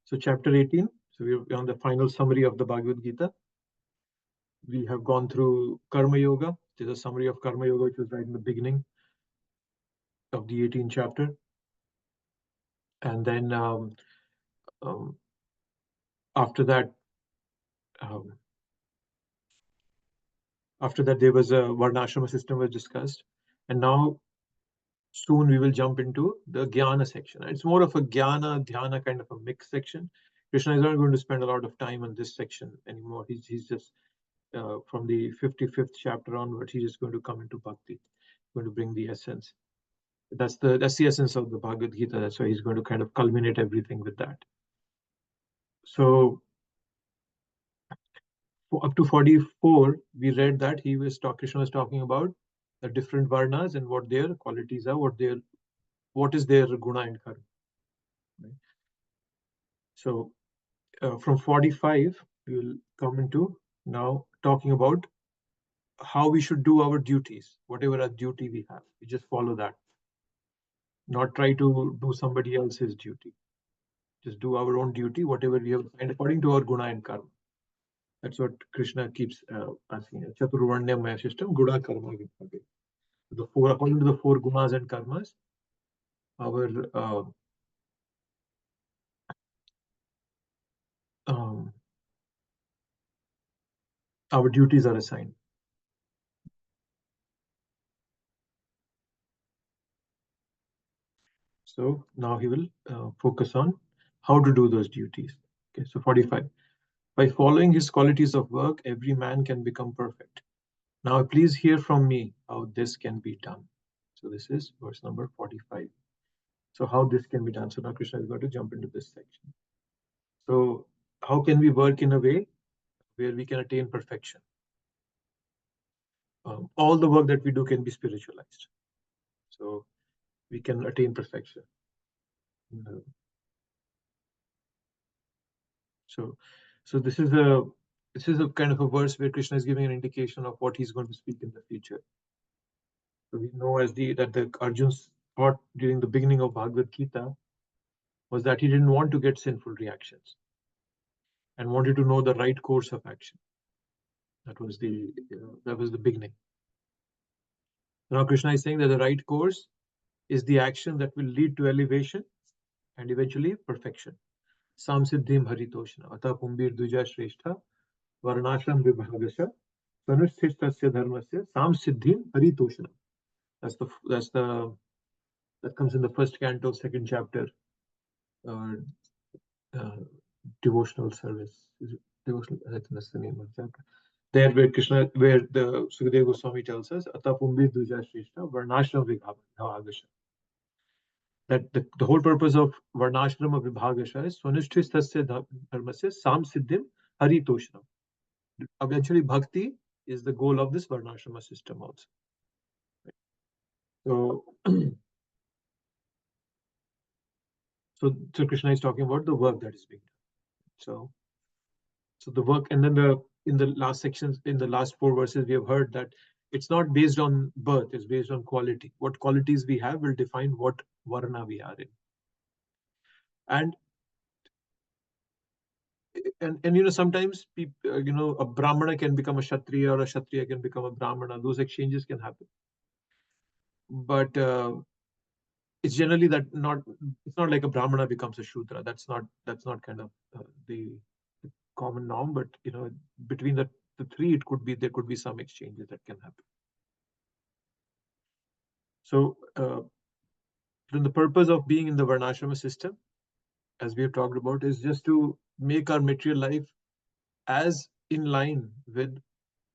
So chapter 18. So we're on the final summary of the Bhagavad Gita. We have gone through Karma Yoga. There's a summary of Karma Yoga, which was right in the beginning of the 18th chapter. And then after that there was a Varnashrama system was discussed. And now soon we will jump into the Jnana section. It's more of a Jnana, Dhyana kind of a mixed section. Krishna is not going to spend a lot of time on this section anymore. He's just from the 55th chapter onwards, he's just going to come into Bhakti, going to bring the essence. That's the essence of the Bhagavad Gita. That's why he's going to kind of culminate everything with that. So up to 44, we read that Krishna was talking about the different varnas and what their qualities are, what is their guna and karma. Right? So from 45, we will come into now talking about how we should do our duties, whatever our duty we have. We just follow that. Not try to do somebody else's duty. Just do our own duty, whatever we have, and according to our guna and karma. That's what Krishna keeps asking. Chaturvarnya Maya system, guna karma. According to the four gunas and karmas, our duties are assigned. So now he will focus on how to do those duties. Okay, so 45. By following his qualities of work, every man can become perfect. Now please hear from me how this can be done. So this is verse number 45. So how this can be done. So now Krishna is going to jump into this section. So how can we work in a way where we can attain perfection? All the work that we do can be spiritualized. So we can attain perfection. So this is a kind of a verse where Krishna is giving an indication of what he's going to speak in the future. So we know that the Arjun's thought during the beginning of Bhagavad Gita was that he didn't want to get sinful reactions and wanted to know the right course of action. That was the beginning. Now Krishna is saying that the right course is the action that will lead to elevation and eventually perfection. Samsiddhim haritoshna ata pumbir duja shrestha varnashram vibhagasha sanusthishtasya dharmasya samsiddhim haritoshna. That comes in the first canto, second chapter, devotional service. Devotional, I think that's the name of the chapter. There where the Sukadeva Goswami tells us, Ata pumbir duja shrestha varnashram vibhagasha. That the whole purpose of Varnashrama Vibhagasha is Swanishthasya Dharmasya Samsiddhim Haritoshnam. Eventually, Bhakti is the goal of this Varnashrama system also. So Krishna is talking about the work that is being done. So the work, and then in the last sections, in the last 4 verses, we have heard that it's not based on birth, it's based on quality. What qualities we have will define what varna we are in. And sometimes people, a Brahmana can become a Kshatriya, or a Kshatriya can become a Brahmana. Those exchanges can happen. But it's generally it's not like a Brahmana becomes a Shudra. That's not kind of the common norm. But between the three, there could be some exchanges that can happen. So then the purpose of being in the Varnashrama system, as we have talked about, is just to make our material life as in line with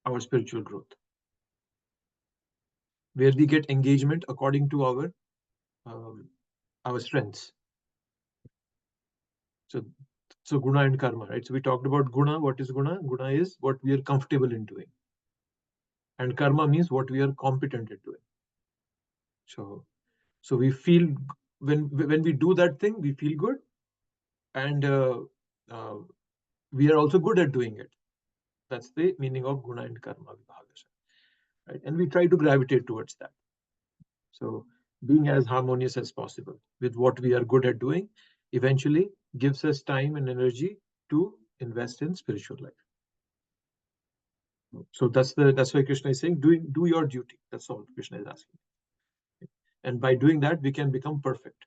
our spiritual growth, where we get engagement according to our strengths. So guna and karma, right? So we talked about guna. What is guna? Guna is what we are comfortable in doing, and karma means what we are competent at doing. So we feel when we do that thing, we feel good, and we are also good at doing it. That's the meaning of guna and karma vibhagasha, right? And we try to gravitate towards that. So being as harmonious as possible with what we are good at doing eventually gives us time and energy to invest in spiritual life. So that's why Krishna is saying, do your duty. That's all Krishna is asking. And by doing that, we can become perfect.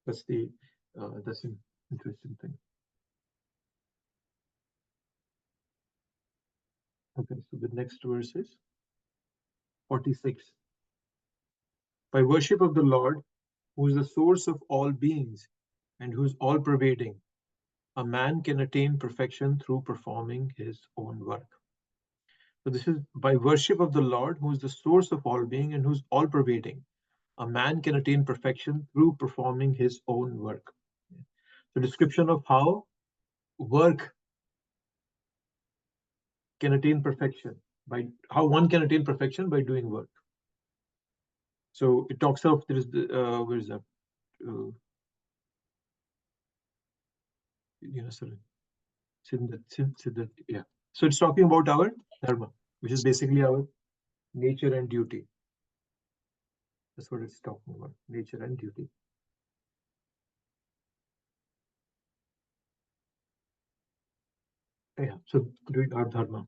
That's an interesting thing. Okay, so the next verse is 46. By worship of the Lord, who is the source of all beings and who is all pervading, a man can attain perfection through performing his own work. So this is by worship of the Lord, who is the source of all being and who is all pervading. A man can attain perfection through performing his own work. The description of how work can attain perfection, by how one can attain perfection by doing work. So it talks of, there is the where is that? Yeah. So it's talking about our dharma, which is basically our nature and duty. That's what it's talking about, nature and duty. Yeah. So doing our dharma.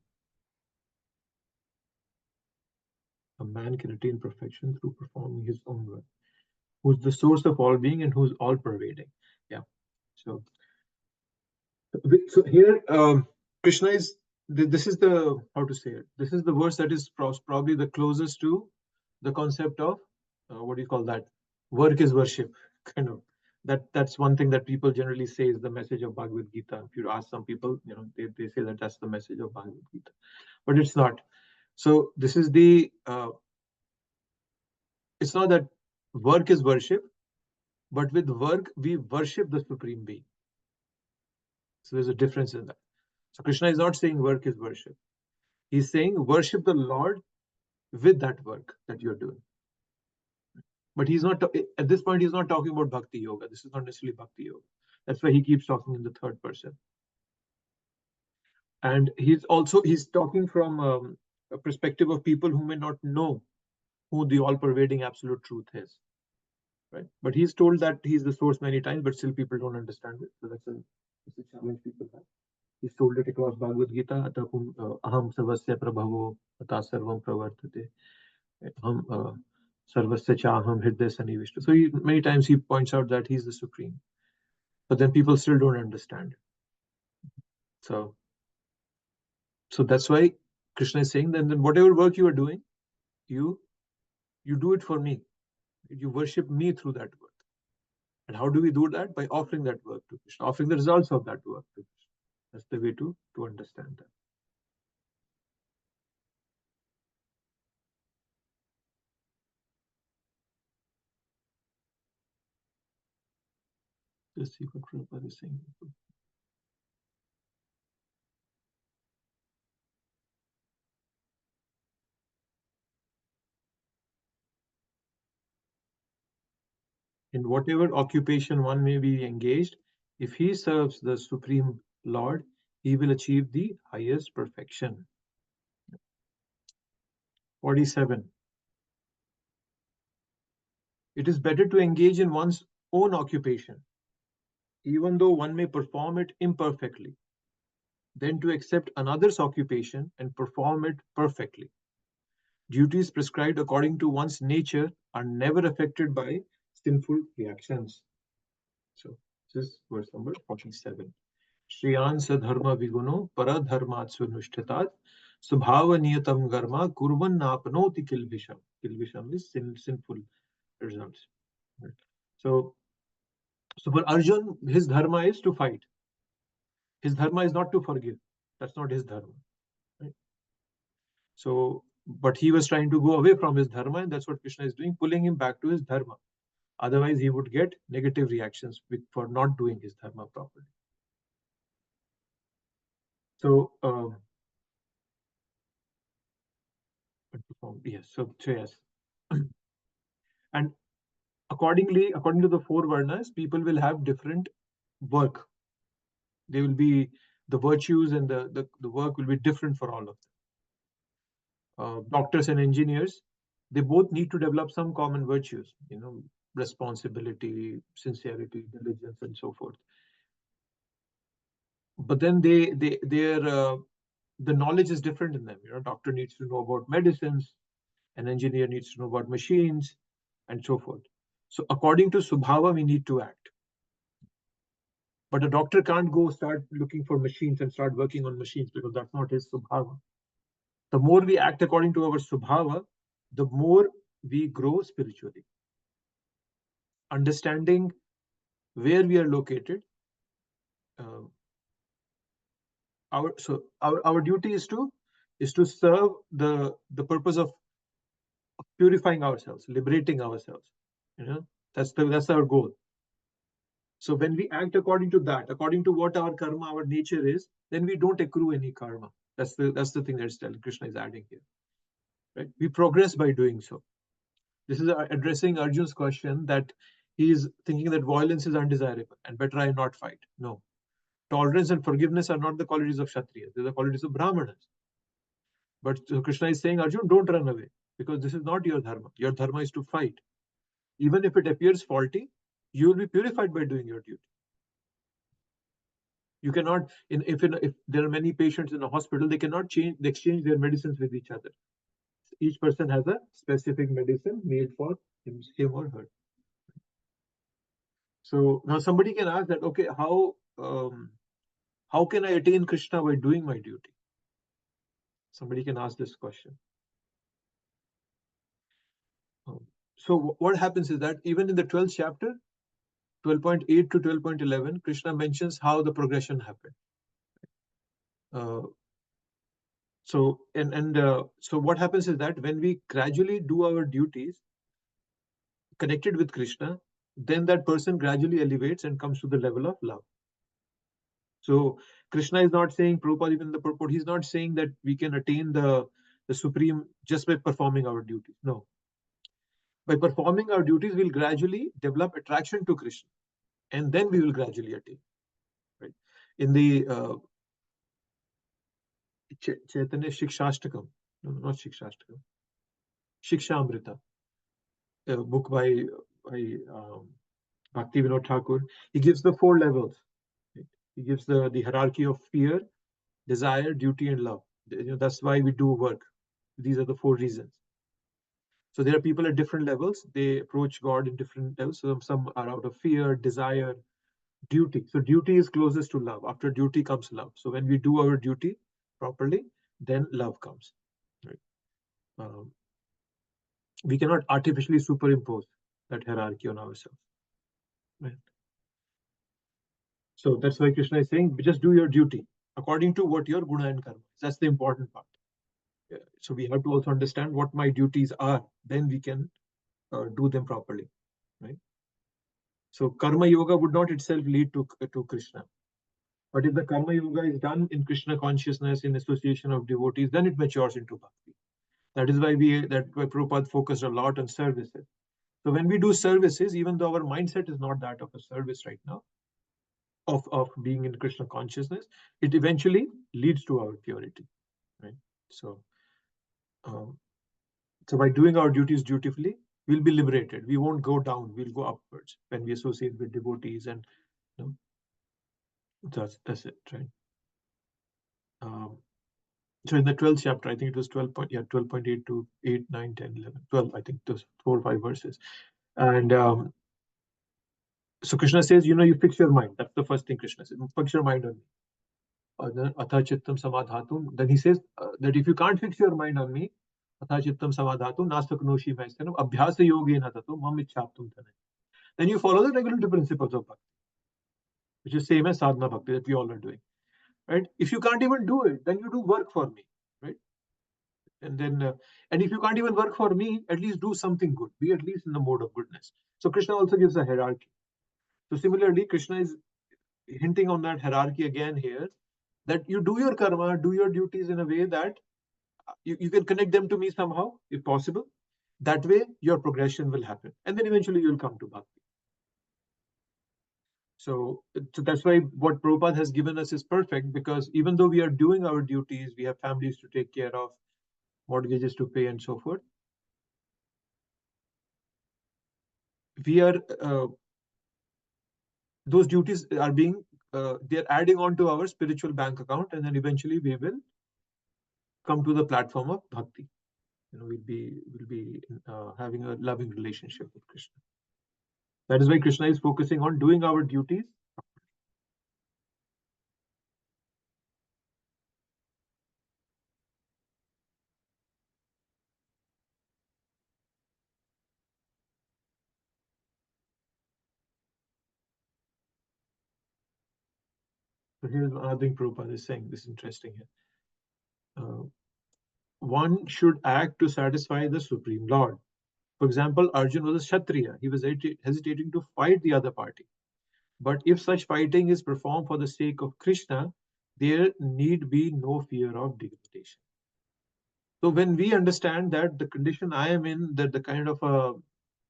A man can attain perfection through performing his own work, who's the source of all being and who's all pervading. Yeah. So here, Krishna is, this is the, how to say it, this is the verse that is probably the closest to the concept of, what do you call that? Work is worship, kind of. That's one thing that people generally say is the message of Bhagavad Gita. If you ask some people, they say that that's the message of Bhagavad Gita, but it's not. So this is the, it's not that work is worship, but with work, we worship the Supreme Being. So there's a difference in that. So Krishna is not saying work is worship. He's saying worship the Lord with that work that you're doing. But he's not, at this point, he's not talking about Bhakti Yoga. This is not necessarily Bhakti Yoga. That's why he keeps talking in the third person. And he's talking from a perspective of people who may not know who the all-pervading absolute truth is. Right? But he's told that he's the source many times, but still people don't understand it. So that's a challenge people have. He's told it across Bhagavad Gita, aham sarvasya prabhavo ata sarvam pravartate. Sarvasya chaham hridaya sanivishta. So many times he points out that he's the supreme. But then people still don't understand. So that's why Krishna is saying that then whatever work you are doing, you do it for me. You worship me through that work. And how do we do that? By offering that work to Krishna, offering the results of that work to Krishna. That's the way to understand that. Just see what Prabhupada is saying. In whatever occupation one may be engaged, if he serves the Supreme Lord, he will achieve the highest perfection. 47. It is better to engage in one's own occupation, even though one may perform it imperfectly, than to accept another's occupation and perform it perfectly. Duties prescribed according to one's nature are never affected by sinful reactions. So this is verse number 47. Shriyan sadharma viguno paradharmatsu nushtatat subhavaniyatam garma kurvan napnoti kilvisham. Kilvisham is sinful results. Right? So for Arjun, his dharma is to fight. His dharma is not to forgive. That's not his dharma. Right? So, but he was trying to go away from his dharma, and that's what Krishna is doing, pulling him back to his dharma. Otherwise, he would get negative reactions for not doing his dharma properly. So, yes. So yes, and according to the four varnas, people will have different work. They will be, the virtues and the work will be different for all of them. Doctors and engineers, they both need to develop some common virtues. responsibility, sincerity, diligence, and so forth. But then the knowledge is different in them. Doctor needs to know about medicines, an engineer needs to know about machines, and so forth. So according to Subhava, we need to act. But a doctor can't go start looking for machines and start working on machines, because that's not his Subhava. The more we act according to our Subhava, the more we grow spiritually. Understanding where we are located, our duty is to serve the purpose of purifying ourselves, liberating ourselves. That's our goal. So when we act according to that, according to what our karma, our nature is, then we don't accrue any karma. That's the thing that's Krishna is adding here. Right? We progress by doing so. This is addressing Arjun's question that he is thinking that violence is undesirable and better I not fight. No. Tolerance and forgiveness are not the qualities of Kshatriyas. They're the qualities of Brahmanas. But Krishna is saying, Arjun, don't run away, because this is not your dharma. Your dharma is to fight. Even if it appears faulty, you will be purified by doing your duty. You cannot, if there are many patients in a hospital, they cannot exchange their medicines with each other. Each person has a specific medicine made for him or her. So now somebody can ask that, okay, how can I attain Krishna by doing my duty? Somebody can ask this question. So what happens is that even in the 12th chapter, 12.8 to 12.11, Krishna mentions how the progression happened. So what happens is that when we gradually do our duties connected with Krishna, then that person gradually elevates and comes to the level of love. So Krishna is not saying, Prabhupada, even in the purport, he's not saying that we can attain the supreme just by performing our duties. No. By performing our duties, we'll gradually develop attraction to Krishna, and then we will gradually attain. Right? In the Chaitanya Shikshashtakam, no, not Shikshashtakam, Shikshamrita, a book by Bhakti Thakur, he gives the 4 levels. Right? He gives the hierarchy of fear, desire, duty, and love. That's why we do work. These are the 4 reasons. So there are people at different levels. They approach God in different levels. So some are out of fear, desire, duty. So duty is closest to love. After duty comes love. So when we do our duty properly, then love comes. Right? We cannot artificially superimpose that hierarchy on ourselves. Right? So that's why Krishna is saying, just do your duty according to what your guna and karma is. That's the important part. So we have to also understand what my duties are. Then we can do them properly. Right? So karma yoga would not itself lead to Krishna. But if the karma yoga is done in Krishna consciousness, in association of devotees, then it matures into bhakti. That is why Prabhupada focused a lot on services. So when we do services, even though our mindset is not that of a service right now, of being in Krishna consciousness, it eventually leads to our purity. Right? So by doing our duties dutifully, we'll be liberated. We won't go down, we'll go upwards when we associate with devotees, and that's it, right? So in the 12th chapter, I think it was 12.8 to 8, 9, 10, 11, 12, I think those 4 or 5 verses. And so Krishna says, you fix your mind. That's the first thing Krishna says. Fix your mind on me. Atha chittam samadhatum. Then he says that if you can't fix your mind on me, atha chittam samadhatum nastaknoshi maistanam abhyasa yogena tato mam ichchaptum tanai. Then you follow the regulative principles of bhakti, which is same as sadhana bhakti that we all are doing. Right? If you can't even do it, then you do work for me. Right? And then, and if you can't even work for me, at least do something good. Be at least in the mode of goodness. So Krishna also gives a hierarchy. So similarly, Krishna is hinting on that hierarchy again here, that you do your karma, do your duties in a way that you can connect them to me somehow, if possible. That way, your progression will happen. And then eventually you'll come to bhakti. So that's why what Prabhupada has given us is perfect, because even though we are doing our duties, we have families to take care of, mortgages to pay, and so forth, we are those duties are being they're adding on to our spiritual bank account, and then eventually we will come to the platform of bhakti. We'll be having a loving relationship with Krishna. That is why Krishna is focusing on doing our duties. So here's another thing Prabhupada is saying. This is interesting here. One should act to satisfy the Supreme Lord. For example, Arjun was a Kshatriya. He was hesitating to fight the other party. But if such fighting is performed for the sake of Krishna, there need be no fear of degradation. So when we understand that the condition I am in, that the kind of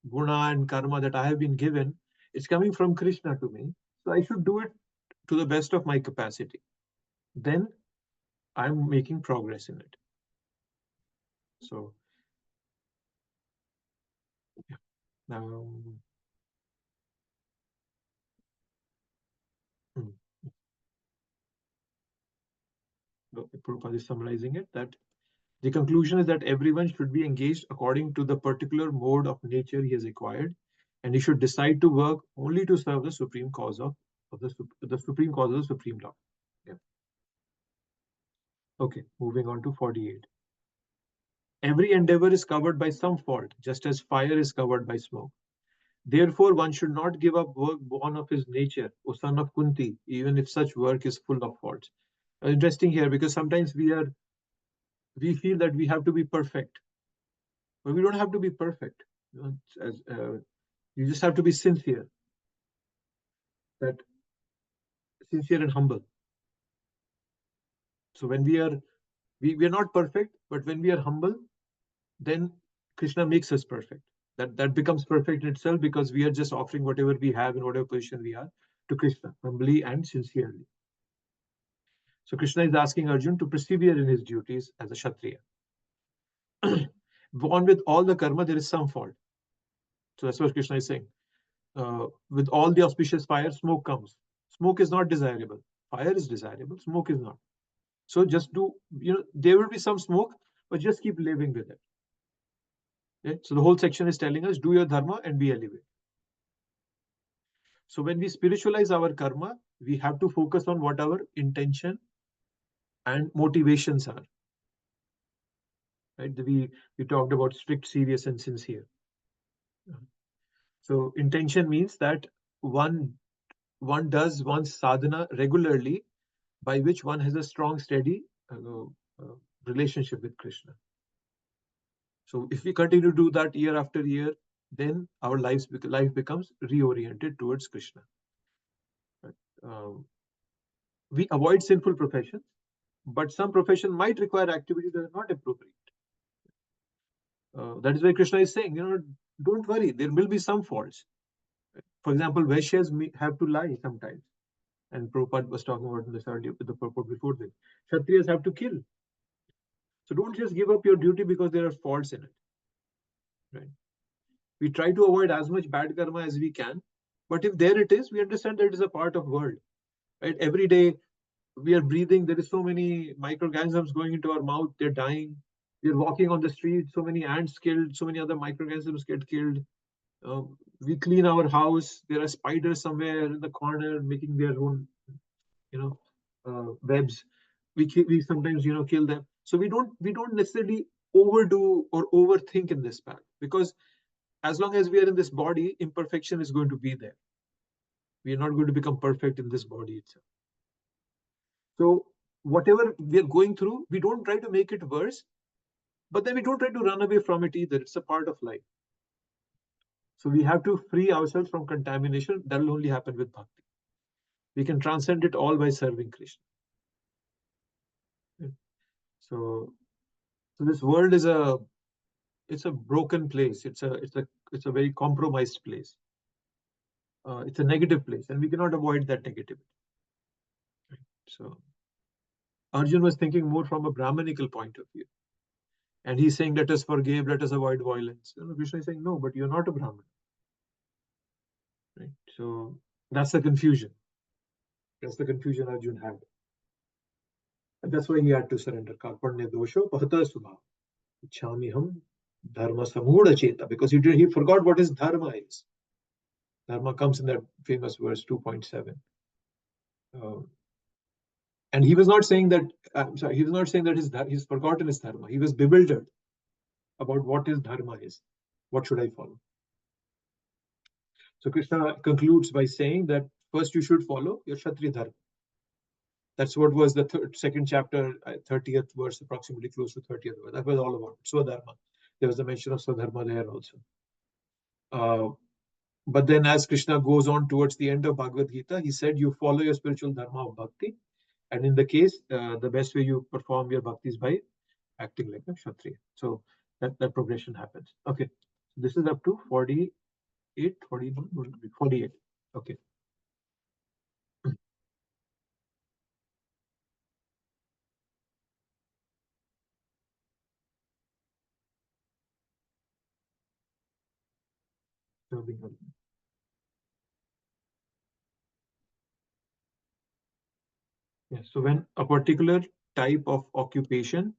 guna and karma that I have been given, it's coming from Krishna to me. So I should do it to the best of my capacity. Then I'm making progress in it. So, yeah. Prabhupada is summarizing it, that the conclusion is that everyone should be engaged according to the particular mode of nature he has acquired, and he should decide to work only to serve the supreme cause of the supreme cause of the Supreme Law. Yeah. Okay, moving on to 48. Every endeavor is covered by some fault, just as fire is covered by smoke. Therefore, one should not give up work born of his nature, O son of Kunti, even if such work is full of faults. Interesting here, because sometimes we feel that we have to be perfect, but we don't have to be perfect. You just have to be sincere, sincere and humble. So when we are not perfect, but when we are humble, then Krishna makes us perfect. That becomes perfect in itself, because we are just offering whatever we have in whatever position we are to Krishna, humbly and sincerely. So Krishna is asking Arjun to persevere in his duties as a Kshatriya. Born with all the karma, there is some fault. So that's what Krishna is saying. With all the auspicious fire, smoke comes. Smoke is not desirable. Fire is desirable. Smoke is not. So just do, there will be some smoke, but just keep living with it. Okay? So the whole section is telling us, do your dharma and be elevated. So when we spiritualize our karma, we have to focus on what our intention and motivations are. Right? We talked about strict, serious, and sincere. So intention means that one does one's sadhana regularly, by which one has a strong, steady relationship with Krishna. So if we continue to do that year after year, then our life becomes reoriented towards Krishna. We avoid sinful professions, but some profession might require activities that are not appropriate. That is why Krishna is saying, don't worry, there will be some faults. For example, Vaishyas have to lie sometimes. And Prabhupada was talking about this earlier with the purport before this. Kshatriyas have to kill. So don't just give up your duty because there are faults in it. Right? We try to avoid as much bad karma as we can. But if there it is, we understand that it is a part of world. Right? Every day we are breathing, there is so many microorganisms going into our mouth, they're dying. We're walking on the street, so many ants killed, so many other microorganisms get killed. We clean our house, there are spiders somewhere in the corner making their own, webs. We sometimes, kill them. So we don't necessarily overdo or overthink in this path, because as long as we are in this body, imperfection is going to be there. We are not going to become perfect in this body itself. So whatever we are going through, we don't try to make it worse, but then we don't try to run away from it either. It's a part of life. So we have to free ourselves from contamination. That will only happen with bhakti. We can transcend it all by serving Krishna. So this world is it's a broken place. It's a very compromised place. It's a negative place, and we cannot avoid that negativity. Right? So Arjun was thinking more from a Brahmanical point of view. And he's saying, let us forgive, let us avoid violence. Krishna is saying, no, but you're not a Brahmin. right? So that's the confusion. That's the confusion Arjun had. And that's why he had to surrender. Karpanya dosho pahata subha. Ichhamiham dharma samudha cheta. Because he forgot what his dharma is. Dharma comes in that famous verse 2.7. And he was not saying that, he was not saying that he's forgotten his dharma. He was bewildered about what his dharma is. What should I follow? So Krishna concludes by saying that first you should follow your Kshatriya dharma. That's what was the second chapter, 30th verse, approximately close to 30th verse. That was all about it. Swadharma. There was a mention of Swadharma there also. But then as Krishna goes on towards the end of Bhagavad Gita, he said, you follow your spiritual dharma of bhakti. And in the case, the best way you perform your bhakti is by acting like a Kshatriya. So that progression happens. Okay. So this is up to 48, 41, 48. Okay. Yes. So when a particular type of occupation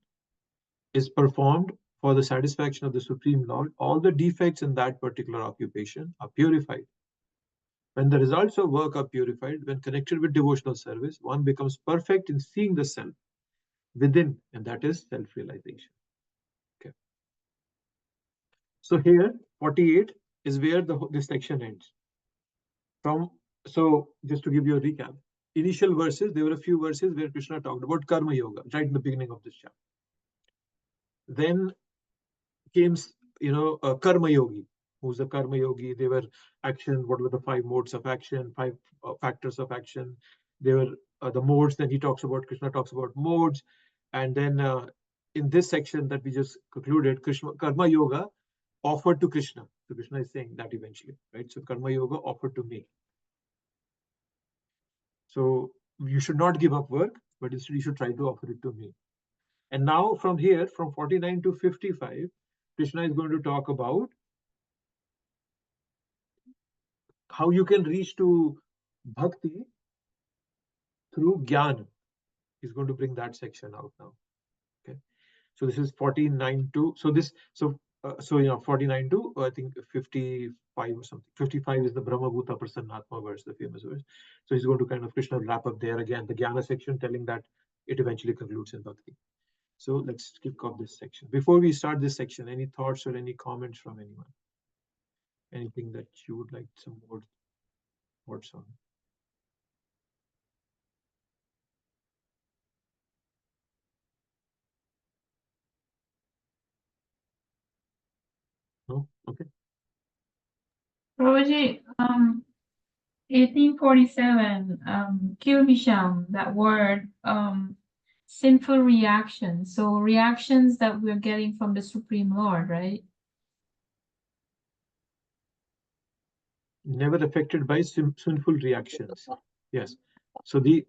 is performed for the satisfaction of the Supreme Lord, all the defects in that particular occupation are purified. When the results of work are purified, when connected with devotional service, one becomes perfect in seeing the self within, and that is self-realization. Okay. So here, 48 is where this section ends. So just to give you a recap, initial verses, there were a few verses where Krishna talked about karma yoga right in the beginning of this chapter. Then came, a karma yogi. Who's a karma yogi? They were action. What were the 5 modes of action? 5 factors of action. They were the modes. Then Krishna talks about modes, and then in this section that we just concluded, karma yoga offered to Krishna. So Krishna is saying that eventually, right? So karma yoga offered to me. So you should not give up work, but instead you should try to offer it to me. And now from here, from 49 to 55, Krishna is going to talk about how you can reach to bhakti through jnana. He's going to bring that section out now. Okay. So this is 49 to, so 49 to, I think 55 or something. 55 is the Brahma Bhuta Prasannatma verse, the famous verse. So he's going to kind of Krishna wrap up there again, the jnana section, telling that it eventually concludes in bhakti. So let's kick off this section. Before we start this section, any thoughts or any comments from anyone? Anything that you would like some more thoughts on? No? Okay. Prabhuji, 1847, Kilbisham, that word, sinful reactions. So reactions that we're getting from the Supreme Lord, right? Never affected by sinful reactions. Yes. So they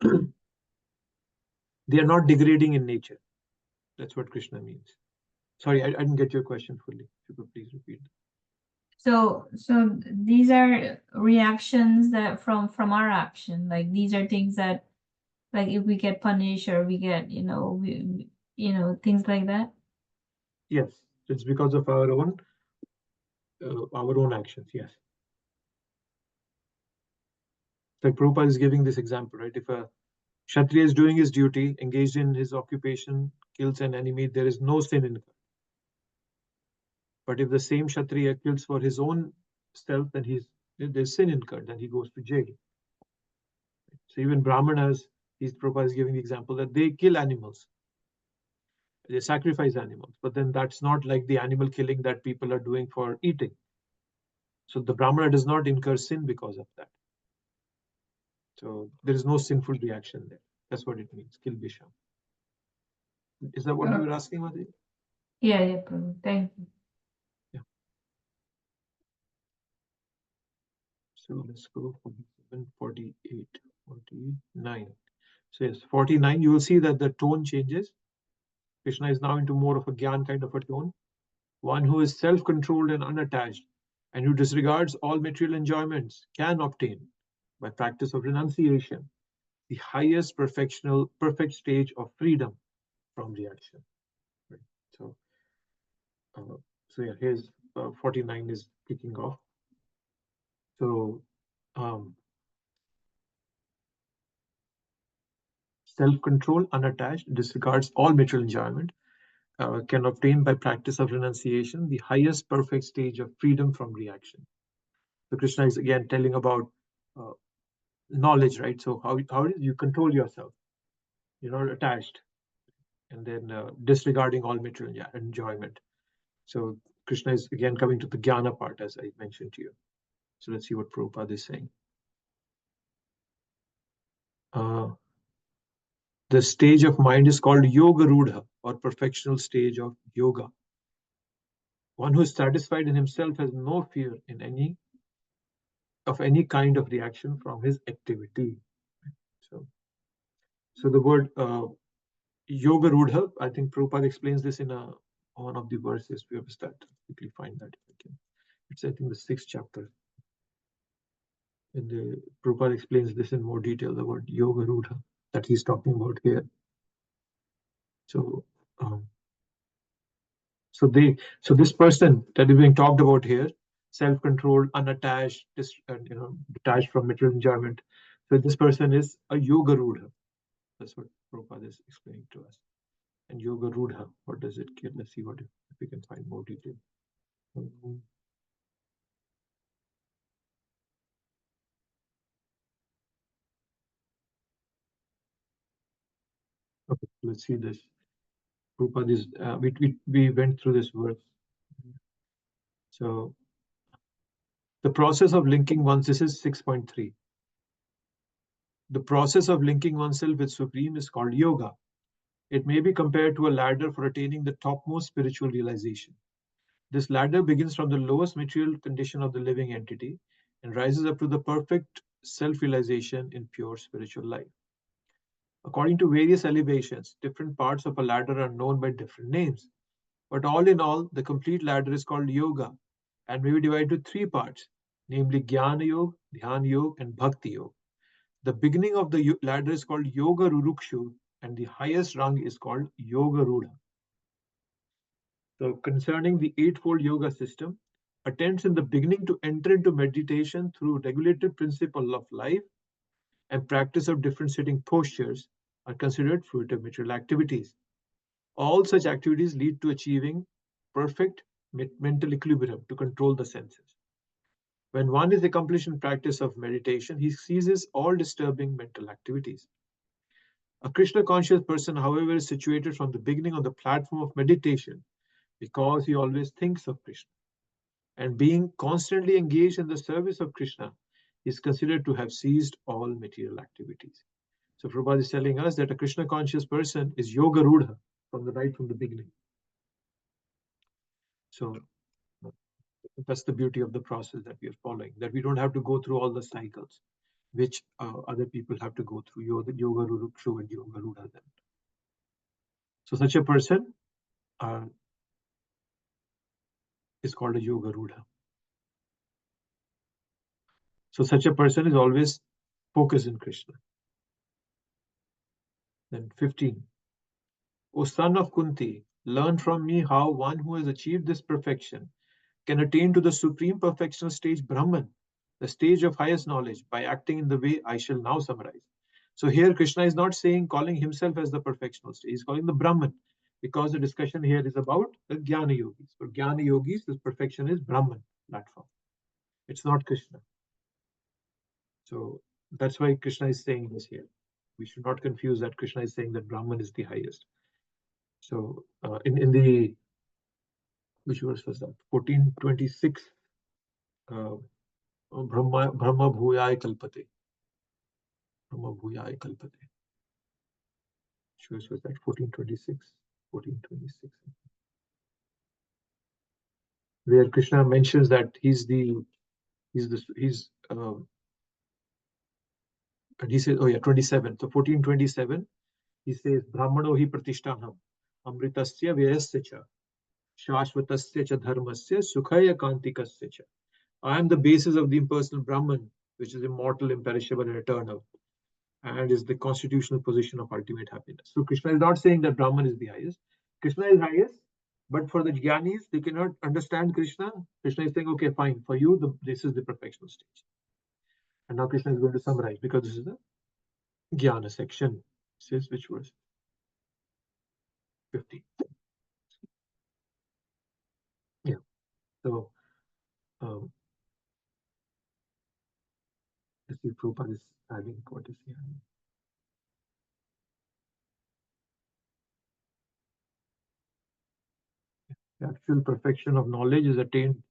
are not degrading in nature. That's what Krishna means. Sorry, I didn't get your question fully. If you could please repeat. So these are reactions that from our action. Like these are things that, like if we get punished or we get, things like that. Yes, it's because of our own actions. Yes. Like Prabhupada is giving this example, right? If a Kshatriya is doing his duty, engaged in his occupation, kills an enemy, there is no sin in it. But if the same Kshatriya kills for his own self, then there's sin incurred, then he goes to jail. So even Brahmanas, Prabhupada is giving the example that they kill animals. They sacrifice animals, but then that's not like the animal killing that people are doing for eating. So the Brahmana does not incur sin because of that. So there is no sinful reaction there. That's what it means, kilbisham. Is that what you were asking, Madhi? Yeah, Prabhu. Thank you. Yeah. So let's go 47, 48, 49. So yes, 49, you will see that the tone changes. Krishna is now into more of a Gyan kind of a tone. One who is self-controlled and unattached and who disregards all material enjoyments can obtain, by practice of renunciation, the highest perfect stage of freedom from reaction. Right? So, yeah, here's 49 is kicking off. So, self-control, unattached, disregards all material enjoyment, can obtain by practice of renunciation the highest perfect stage of freedom from reaction. So Krishna is again telling about knowledge, right? So how do you control yourself? You're not attached, and then disregarding all material enjoyment. So Krishna is again coming to the jnana part, as I mentioned to you. So let's see what Prabhupada is saying. The stage of mind is called yoga rudha, or perfectional stage of yoga. One who is satisfied in himself has no fear in any kind of reaction from his activity. So the word yoga rudha, I think Prabhupada explains this in one of the verses. We have to quickly find that. It's I think the 6th chapter. And the Prabhupada explains this in more detail, the word yoga rudha that he's talking about here. So this person that is being talked about here, self-controlled, unattached, detached from material enjoyment. So this person is a yoga rudha. That's what Prabhupada is explaining to us. And yoga rudha, what does it give? Let's see if we can find more detail. Okay, let's see this. Prabhupada is, we went through this verse. So the process of linking this is 6.3. The process of linking oneself with Supreme is called yoga. It may be compared to a ladder for attaining the topmost spiritual realization. This ladder begins from the lowest material condition of the living entity and rises up to the perfect self-realization in pure spiritual life. According to various elevations, different parts of a ladder are known by different names. But all in all, the complete ladder is called yoga and may be divided into 3 parts, namely Jnana Yoga, Dhyana Yoga, and Bhakti Yoga. The beginning of the ladder is called Yoga Rurukshu, and the highest rung is called Yoga Rudha. So concerning the 8-fold yoga system, attempts in the beginning to enter into meditation through regulated principle of life and practice of different sitting postures are considered fruitive material activities. All such activities lead to achieving perfect mental equilibrium to control the senses. When one is accomplished in practice of meditation, he ceases all disturbing mental activities. A Krishna-conscious person, however, is situated from the beginning on the platform of meditation because he always thinks of Krishna. And being constantly engaged in the service of Krishna is considered to have ceased all material activities. So Prabhupada is telling us that a Krishna-conscious person is yoga rudha from the beginning. So that's the beauty of the process that we are following, that we don't have to go through all the cycles which other people have to go through, yoga rurukshu and yoga rudha. So such a person is called a yoga rudha. So such a person is always focused in Krishna. Then 15. O son of Kunti, learn from me how one who has achieved this perfection can attain to the supreme perfectional stage Brahman, the stage of highest knowledge, by acting in the way I shall now summarize. So here Krishna is not calling himself as the perfectional stage, he's calling the Brahman, because the discussion here is about the Jnana Yogis. For Jnana Yogis, this perfection is Brahman platform. It's not Krishna. So that's why Krishna is saying this here. We should not confuse that Krishna is saying that Brahman is the highest. So in the, which verse was that? 1426. Brahma bhuyai kalpate. Brahma bhuyai kalpate. Which verse was that? 1426. 1426. Where Krishna mentions that and he says, 27. So 1427, he says, Brahmano hi pratishthanam, amritasya vyayasya cha, shashvatasya cha dharmasya, sukhaya kantikasya cha, I am the basis of the impersonal Brahman, which is immortal, imperishable, and eternal, and is the constitutional position of ultimate happiness. So Krishna is not saying that Brahman is the highest. Krishna is highest, but for the jnanis, they cannot understand Krishna. Krishna is saying, okay, fine, for you, this is the perfectional stage. And now Krishna is going to summarize, because this is the jnana section. This is which verse? 50. Yeah. So, let's see, Prabhupada is adding what is here. The actual perfection of knowledge is attained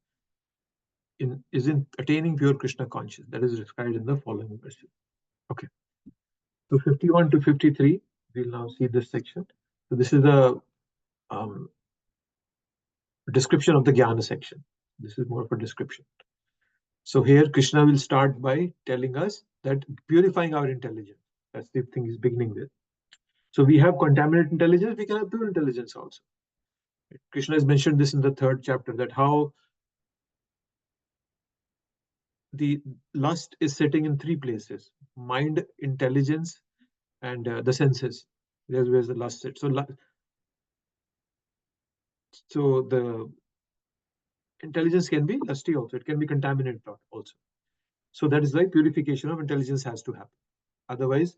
in attaining pure Krishna consciousness. That is described in the following verses. Okay. So 51 to 53, we'll now see this section. So this is the description of the jnana section. This is more of a description. So here Krishna will start by telling us that purifying our intelligence. That's the thing he's beginning with. So we have contaminated intelligence, we can have pure intelligence also. Krishna has mentioned this in the 3rd chapter, that how the lust is sitting in 3 places: mind, intelligence, and the senses. There's where the lust sits. So the intelligence can be lusty also. It can be contaminated also. So that is why purification of intelligence has to happen. Otherwise,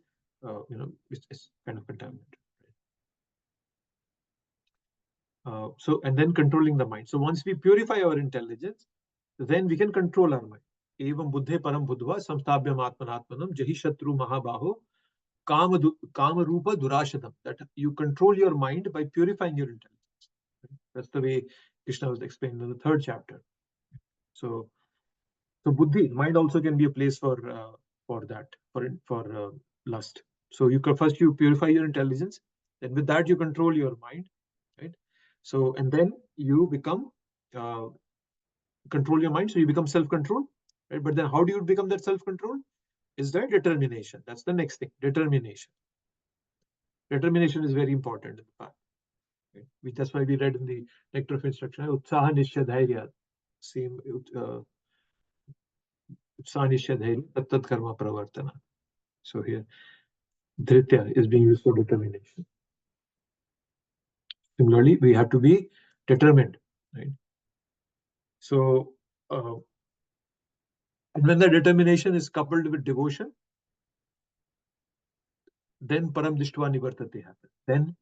it's kind of contaminated. So, and then controlling the mind. So once we purify our intelligence, then we can control our mind. Evam buddhe param buddhva samsthabhyam atmanatmanam jahi shatru mahabaho kama rupa durashadam. That you control your mind by purifying your intelligence. That's the way Krishna was explained in the 3rd chapter. So buddhi, mind also can be a place for that, for lust. So first you purify your intelligence, then with that you control your mind, right? So, and then you become control your mind, so you become self-control, right? But then how do you become that self-control? Is that determination? That's the next thing. Determination. Determination is very important in the path. Right? That's why we read in the nectar of instruction, utsaha nishya dhairya. Same utsaha nishya dhairya tat karma pravartana. So here dhritya is being used for determination. Similarly, we have to be determined, right? So, and when the determination is coupled with devotion, then param dishtva nivartate happens.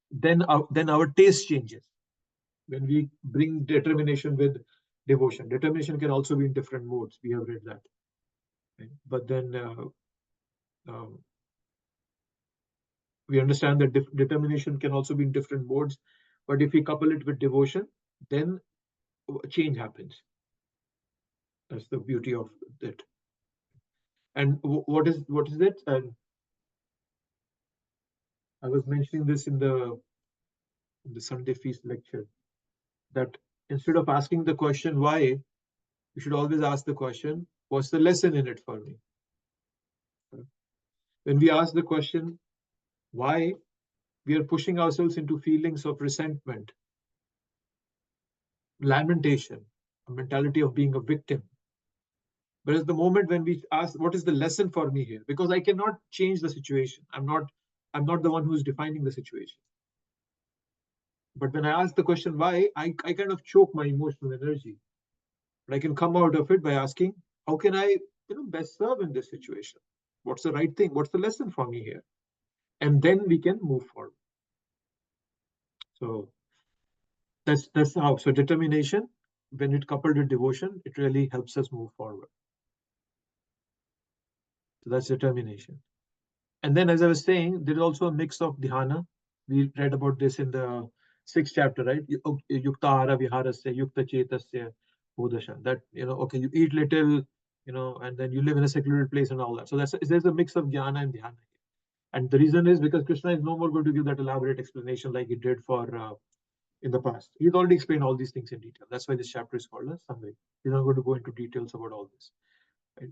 Then our taste changes. When we bring determination with devotion, determination can also be in different modes. We have read that, right? But then we understand that determination can also be in different modes. But if we couple it with devotion, then change happens. That's the beauty of it. And what is it? And I was mentioning this in the Sunday feast lecture, that instead of asking the question why, you should always ask the question, what's the lesson in it for me? When we ask the question why, we are pushing ourselves into feelings of resentment, lamentation, a mentality of being a victim. Whereas the moment when we ask, what is the lesson for me here? Because I cannot change the situation. I'm not the one who's defining the situation. But when I ask the question why, I kind of choke my emotional energy. But I can come out of it by asking, how can I best serve in this situation? What's the right thing? What's the lesson for me here? And then we can move forward. So that's how. So determination, when it coupled with devotion, it really helps us move forward. So that's determination. And then, as I was saying, there is also a mix of dhyana. We read about this in the 6th chapter, right? Yukta ahara viharasya, yukta chetasya bodhasha. That, okay, you eat little, and then you live in a secluded place and all that. So there's a mix of jnana and dhyana. And the reason is because Krishna is no more going to give that elaborate explanation like he did for in the past. He's already explained all these things in detail. That's why this chapter is called a summary. He's not going to go into details about all this. Right?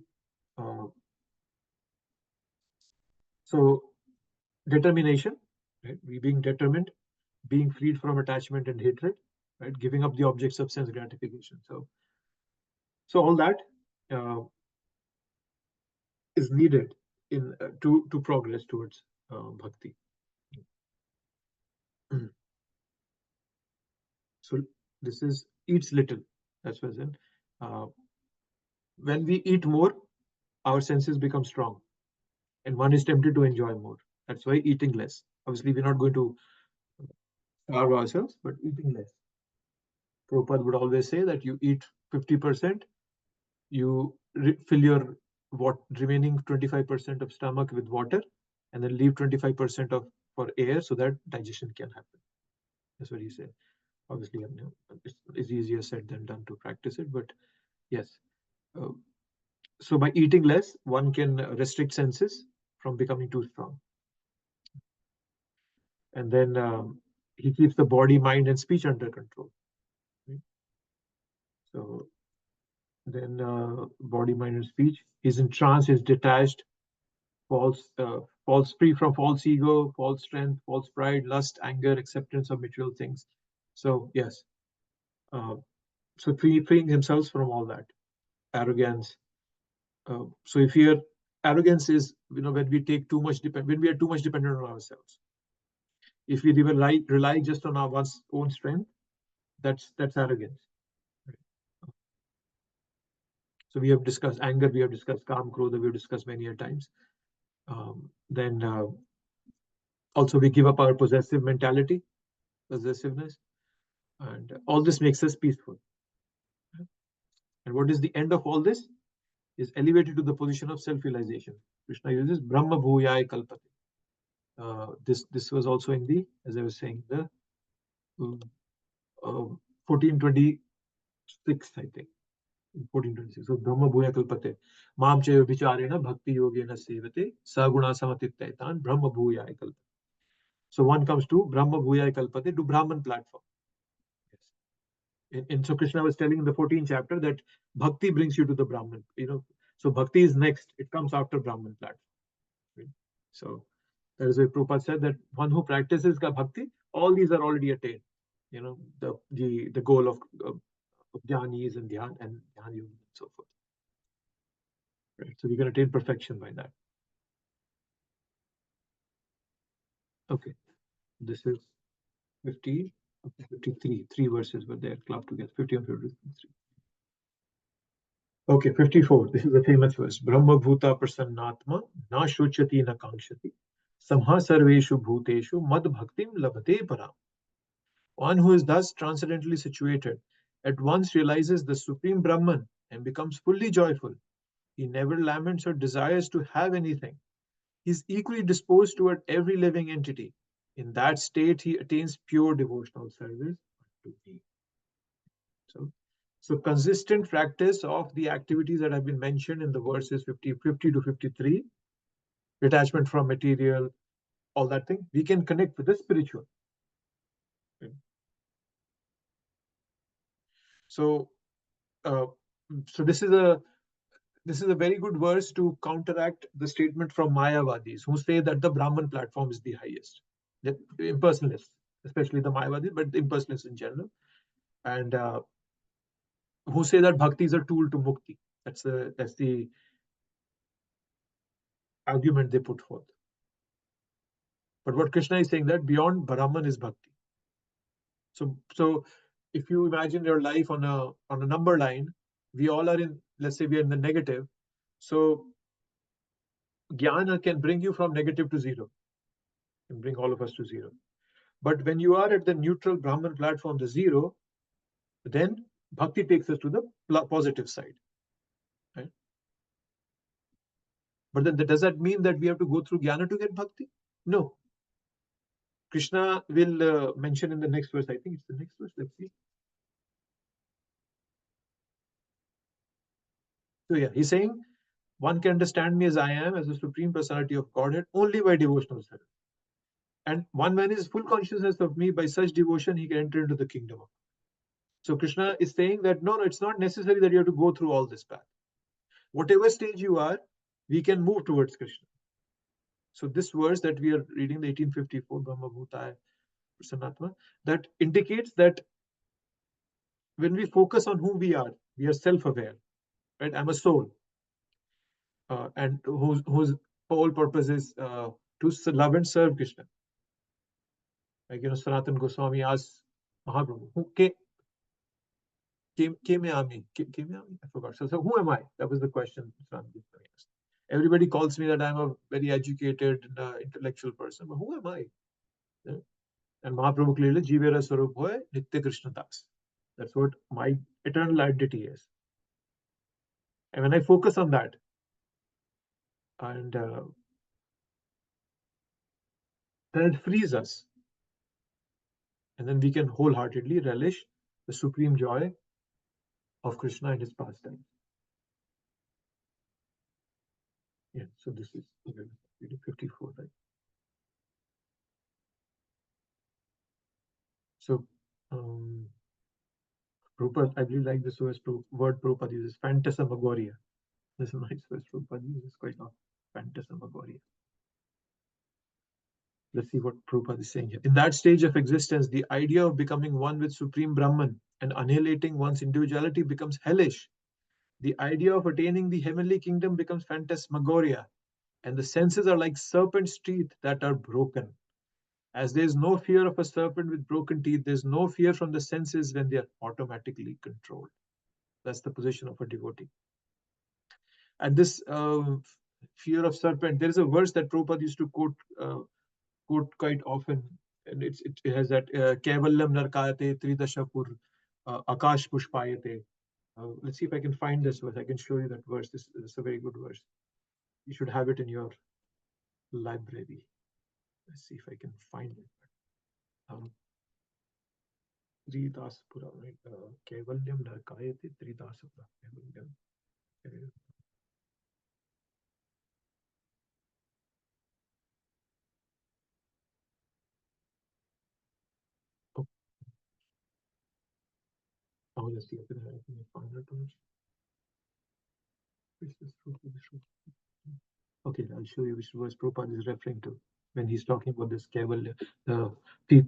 So determination, right? We being determined, being freed from attachment and hatred, right? Giving up the objects of sense gratification. So So all that is needed in to progress towards bhakti. So this is eats little. That's what it is. When we eat more, our senses become strong, and one is tempted to enjoy more. That's why eating less. Obviously, we're not going to starve ourselves, but eating less. Prabhupada would always say that you eat 50%, you fill your remaining 25% of stomach with water, and then leave 25% of for air so that digestion can happen. That's what he said. Obviously, it's easier said than done to practice it, but yes. So by eating less, one can restrict senses from becoming too strong. And then he keeps the body, mind, and speech under control. Right? So then body, mind, and speech. He's in trance, he's detached, false free from false ego, false strength, false pride, lust, anger, acceptance of material things. So yes. So freeing himself from all that. Arrogance. So if you're arrogance is, when we take too much when we are too much dependent on ourselves. If we rely just on our one's own strength, that's arrogance. So we have discussed anger, we have discussed Kam, Krodha, we have discussed many a times. Then also we give up our possessiveness, and all this makes us peaceful. And what is the end of all this? Is elevated to the position of self-realization. Krishna uses Brahma Bhuyaya Kalpate. This was also in the, as I was saying, the 1426, I think. 1426. So Brahma Bhuya Kalpate. Mam Chaya Vicharena Bhakti Yogena Sevate Saguna Samatitaitan Brahma Bhuya Kalpate. So one comes to Brahma Bhuya Kalpate, to Brahman platform. Yes. And so Krishna was telling in the 14th chapter that Bhakti brings you to the Brahman. So Bhakti is next. It comes after Brahman platform. Right? So that is why Prabhupada said that one who practices Bhakti, all these are already attained. The goal of jnanis and dhyan and dhyan yoga and so forth. Right. So we can attain perfection by that. Okay. This is 50, 53. 3 verses were there clubbed together. 50 and 53. Okay, 54. This is a famous verse. Brahma bhuta prasannatma na shochati na kankshati samha sarveshu bhuteshu mad bhaktim labhate param. One who is thus transcendently situated at once realizes the supreme Brahman and becomes fully joyful. He never laments or desires to have anything. He is equally disposed toward every living entity. In that state, he attains pure devotional service to me. So consistent practice of the activities that have been mentioned in the verses 50 to 53, detachment from material, all that thing, we can connect with the spiritual. Okay. So this is a very good verse to counteract the statement from Mayavadis who say that the Brahman platform is the highest. The impersonalists, especially the Mayavadis, but the impersonalists in general, and who say that bhakti is a tool to mukti. That's the argument they put forth. But what Krishna is saying that beyond Brahman is bhakti. So if you imagine your life on a number line, we all are in, let's say we are in the negative. So jnana can bring you from negative to zero, can bring all of us to zero. But when you are at the neutral Brahman platform, the zero, then bhakti takes us to the positive side. Right? But then does that mean that we have to go through jnana to get bhakti? No. Krishna will mention in the next verse. I think it's the next verse. Let's see. So yeah, he's saying, one can understand me as I am, as the Supreme Personality of Godhead, only by devotional service. And one man is full consciousness of me. By such devotion, he can enter into the kingdom of God. So Krishna is saying that no, it's not necessary that you have to go through all this path. Whatever stage you are, we can move towards Krishna. So this verse that we are reading, the 1854 Brahma Bhutaya Prasannatma, that indicates that when we focus on who we are self-aware. right? I'm a soul, and whose whole purpose is to love and serve Krishna. Like, Sanatana Goswami asked Mahaprabhu, who came I forgot. So who am I? That was the question Sanatana Goswami asked. Everybody calls me that I'm a very educated, intellectual person, but who am I? Yeah. And Mahaprabhu clearly, Jivera Swarup Hoy, Nitya Krishna Das. That's what my eternal identity is. And when I focus on that, and then it frees us. And then we can wholeheartedly relish the supreme joy of Krishna and his pastimes. Yeah, so this is 54, right? So, Prabhupada, I really like this word Prabhupada uses, phantasmagoria. This is a nice word Prabhupada uses quite often, phantasmagoria. Let's see what Prabhupada is saying here. In that stage of existence, the idea of becoming one with Supreme Brahman and annihilating one's individuality becomes hellish. The idea of attaining the heavenly kingdom becomes phantasmagoria, and the senses are like serpent's teeth that are broken. As there is no fear of a serpent with broken teeth, there's no fear from the senses when they are automatically controlled. That's the position of a devotee. And this fear of serpent, there is a verse that Prabhupada used to quote quite often, and it has that Kevalyam Narkayate Tridashapur Akash Pushpayate. Let's see if I can find this verse. I can show you that verse. This is a very good verse. You should have it in your library. Let's see if I can find it. Tridasapura, right? Kevalyam Narkayate Tridasapura. Kevalyam. Oh, let's see if I can find it. Okay, I'll show you which verse Prabhupada is referring to when he's talking about this Kevalya. So this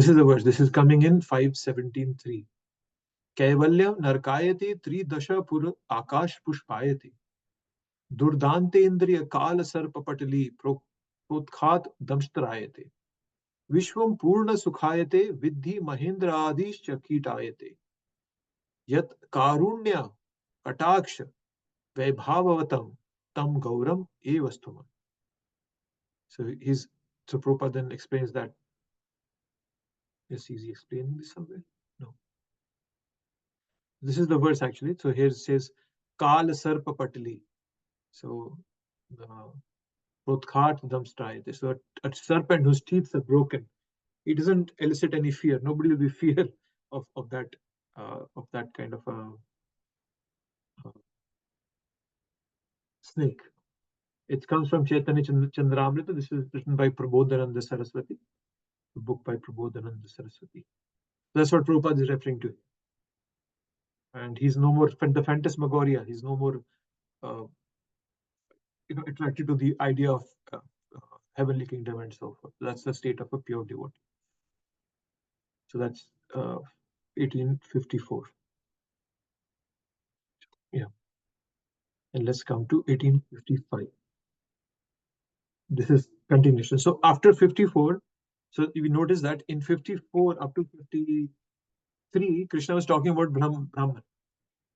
is the verse. This is coming in 5:17:3. Kevalyam narkayati tridasha pura akash pushpayati. Durdante indriya kala sarpa patali protkhat damshtrayate. Vishwam purna sukhayate vidhi mahindra adish chakitayate. Yat karunya kataksha vaibhavatam tam gauram evasthuma. So Prabhupada then explains that. Is he explaining this somewhere? No. This is the verse actually. So here it says, Kala Sarpa Patali. So, Protkhat Damstrayate. So, a serpent whose teeth are broken, it doesn't elicit any fear. Nobody will be fear of that kind of a snake. It comes from Chaitanya Chandramrita. This is written by Prabodhananda Saraswati, the book by Prabodhananda Saraswati. That's what Prabhupada is referring to. And he's no more the phantasmagoria. He's no more attracted to the idea of heavenly kingdom and so forth. That's the state of a pure devotee. So that's 1854. Yeah. And let's come to 1855. This is continuation. So after 54, so we notice that in 54 up to 53, Krishna was talking about Brahman.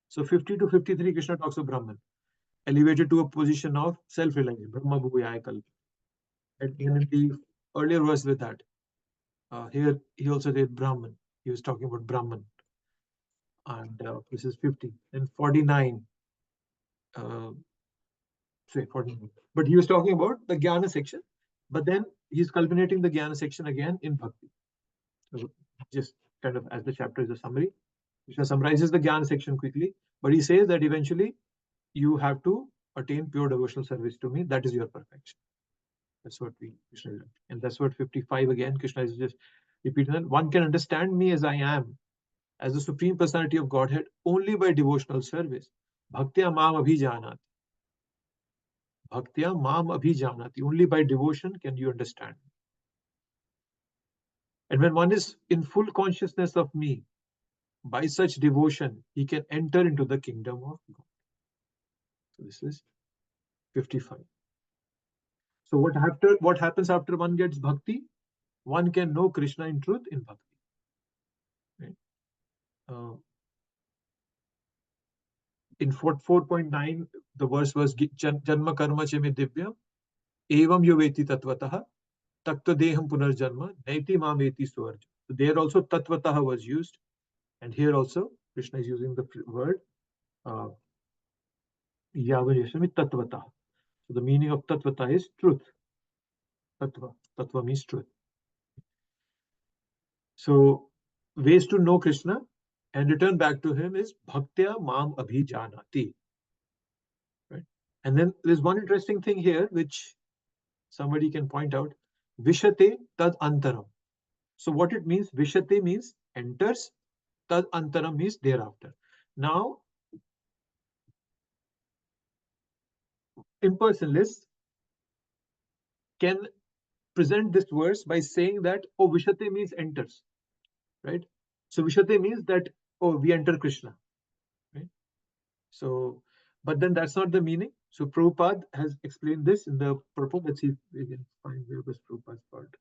So 50 to 53, Krishna talks of Brahman, elevated to a position of self-reliance, Brahma Bhuvaya Kalpa. And in the earlier verse with that, here he also did Brahman. He was talking about Brahman. And this is 50. And 49, say 49. But he was talking about the Jnana section. But then he's culminating the Jnana section again in Bhakti. So just kind of as the chapter is a summary, Krishna summarizes the Jnana section quickly. But he says that eventually you have to attain pure devotional service to me. That is your perfection. That's what Krishna is. And that's what 55 again, Krishna is just repeating that. One can understand me as I am, as the Supreme Personality of Godhead, only by devotional service. Bhaktya mam abhijanati. Bhaktya mam abhijanati. Only by devotion can you understand. And when one is in full consciousness of me, by such devotion, he can enter into the kingdom of God. So this is 55. So what happens after one gets bhakti? One can know Krishna in truth in bhakti. Right? In 4.9, the verse was Janma karma cheme divyam evam yoveti tatvatah takta deham punarjanma naiti mameti suarja. So there also tatvatah was used, and here also Krishna is using the word yavan tatvatah. So the meaning of tatvatah is truth. Tatva means truth. So ways to know Krishna and return back to him is bhaktya mam abhijanati. Right? And then there's one interesting thing here which somebody can point out. Vishate tad antaram. So what it means, vishate means enters, tad antaram means thereafter. Now, impersonalists can present this verse by saying that, oh, vishate means enters, right? So vishate means that, oh, we enter Krishna, right? So, but then that's not the meaning. So Prabhupada has explained this in the purport. Let's see if we can find where was Prabhupada's part.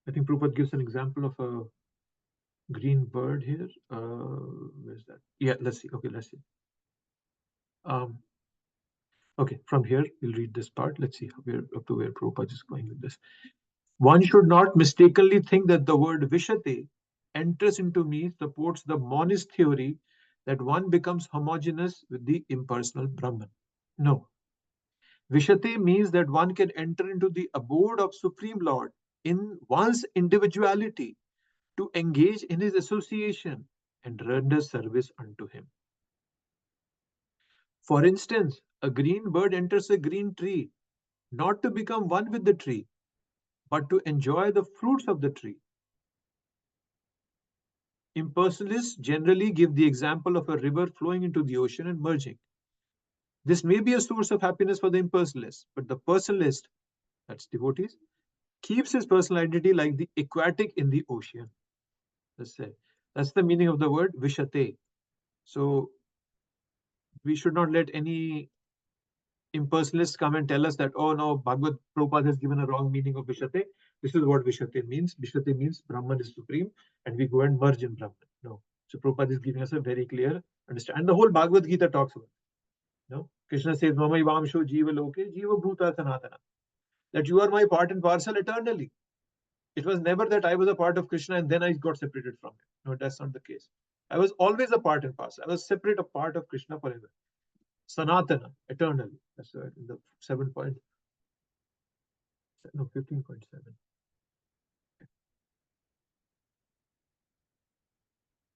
I think Prabhupada gives an example of a green bird here. Where's that? Yeah, let's see. Okay, let's see. Okay, from here, we'll read this part. Let's see up to where Prabhupada is going with this. One should not mistakenly think that the word Vishate enters into me supports the monist theory that one becomes homogeneous with the impersonal Brahman. No. Vishate means that one can enter into the abode of Supreme Lord in one's individuality to engage in his association and render service unto him. For instance, a green bird enters a green tree, not to become one with the tree, but to enjoy the fruits of the tree. Impersonalists generally give the example of a river flowing into the ocean and merging. This may be a source of happiness for the impersonalist, but the personalist, that's devotees, keeps his personal identity like the aquatic in the ocean. Let's say that's the meaning of the word vishate. So we should not let any impersonalists come and tell us that, oh no, Bhagavad Prabhupada has given a wrong meaning of Vishate. This is what Vishate means. Vishate means Brahman is supreme, and we go and merge in Brahman. No. So Prabhupada is giving us a very clear understanding. And the whole Bhagavad Gita talks about it. No? Krishna says, Mamai Vamsho Jiva Loke, Jiva Bhuta Sanatana. That you are my part and parcel eternally. It was never that I was a part of Krishna and then I got separated from him. No, that's not the case. I was always a part and parcel. I was separate, a part of Krishna forever. Sanatana, eternally. That's in the 7.7. No, 15.7.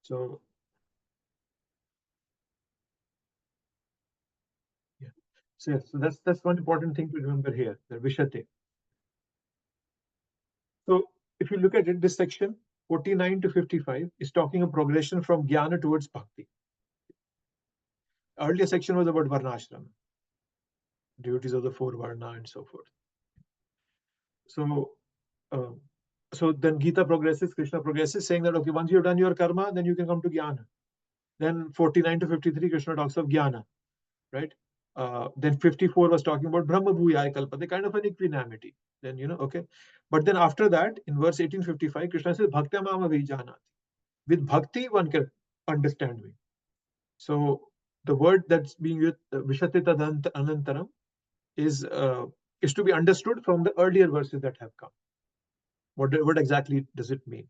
So, yeah. So that's one important thing to remember here, the Vishate. So if you look at it, this section, 49 to 55, is talking a progression from Jnana towards Bhakti. Earlier section was about Varnashrama, duties of the 4 Varna and so forth. So then Gita progresses, Krishna progresses, saying that, okay, once you've done your karma, then you can come to Jnana. Then 49 to 53, Krishna talks of Jnana, right? Then 54 was talking about Brahma Bhuyaya Kalpa, the kind of an equanimity. Then, okay. But then after that, in verse 1855, Krishna says, Bhaktya Mama Vijanati. With bhakti, one can understand me. So the word that's being used, Vishate Tad Anantaram, is to be understood from the earlier verses that have come. What exactly does it mean?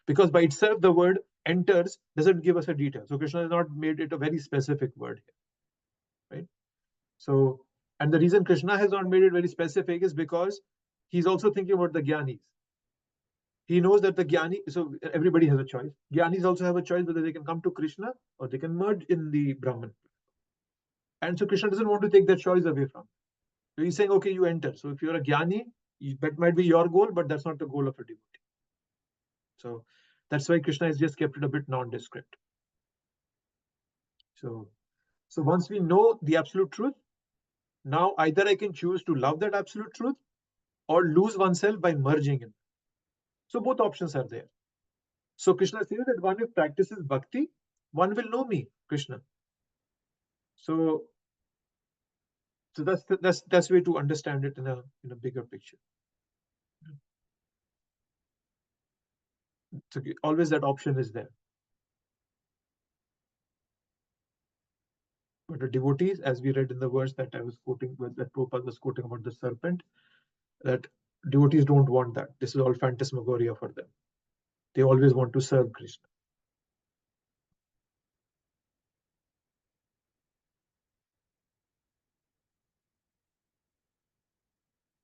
Because by itself, the word enters doesn't give us a detail. So Krishna has not made it a very specific word here, right? So, and the reason Krishna has not made it very specific is because he's also thinking about the Jnanis. He knows that the Jnani, so everybody has a choice. Jnanis also have a choice whether they can come to Krishna or they can merge in the Brahman. And so Krishna doesn't want to take that choice away from him. So he's saying, okay, you enter. So if you're a Jnani, that might be your goal, but that's not the goal of a devotee. So that's why Krishna has just kept it a bit nondescript. So once we know the absolute truth, now either I can choose to love that absolute truth or lose oneself by merging in. So both options are there. So Krishna says that one who practices bhakti, one will know me, Krishna. So that's way to understand it in a bigger picture. So always that option is there. But the devotees, as we read in the verse that I was quoting, that Prabhupada was quoting about the serpent, that devotees don't want that. This is all phantasmagoria for them. They always want to serve Krishna.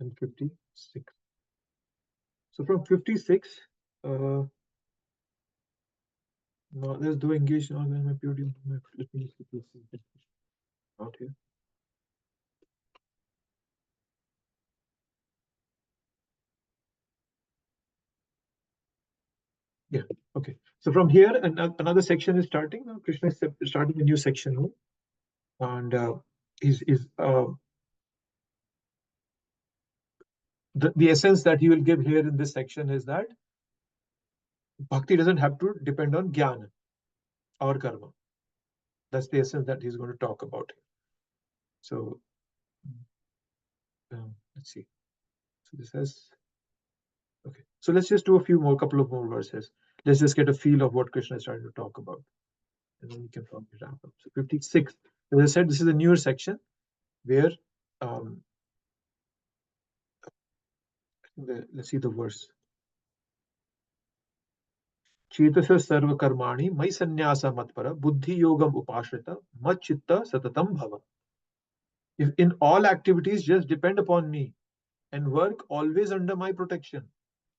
And 56. So from 56, now let's do engage now. My purity. Let me see. Out here. Yeah. Okay. So from here, another section is starting. Now Krishna is starting a new section, and the essence that he will give here in this section is that bhakti doesn't have to depend on jnana or karma. That's the essence that he's going to talk about here. So let's see. So this has, okay. So let's just do couple of more verses. Let's just get a feel of what Krishna is trying to talk about, and then we can probably wrap up. So 56. As I said, this is a newer section where let's see the verse. Chetasa sarva karmani mai sannyasa matpara buddhi yogam upashrita mat chitta satatam bhava. If in all activities just depend upon me and work always under my protection,